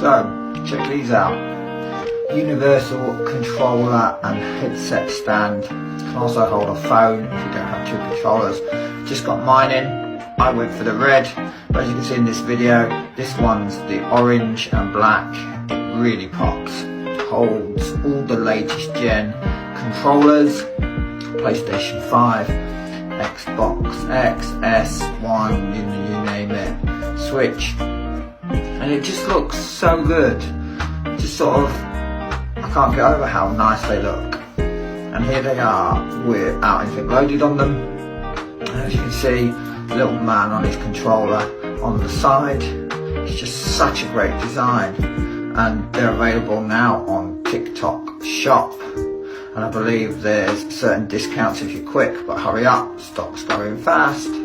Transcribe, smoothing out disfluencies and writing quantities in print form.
So, check these out. Universal controller and headset stand. Can also hold a phone if you don't have two controllers. Just got mine in. I went for the red, but as you can see in this video, this one's the orange and black. It really pops. Holds all the latest gen controllers, PlayStation 5, Xbox X, S1, you name it, Switch, and it just looks so good. Just sort of, I can't get over how nice they look. And here they are without anything loaded on them. And as you can see, the little man on his controller on the side. It's just such a great design, and they're available now on TikTok Shop. And I believe there's certain discounts if you're quick, but hurry up, stock's going fast.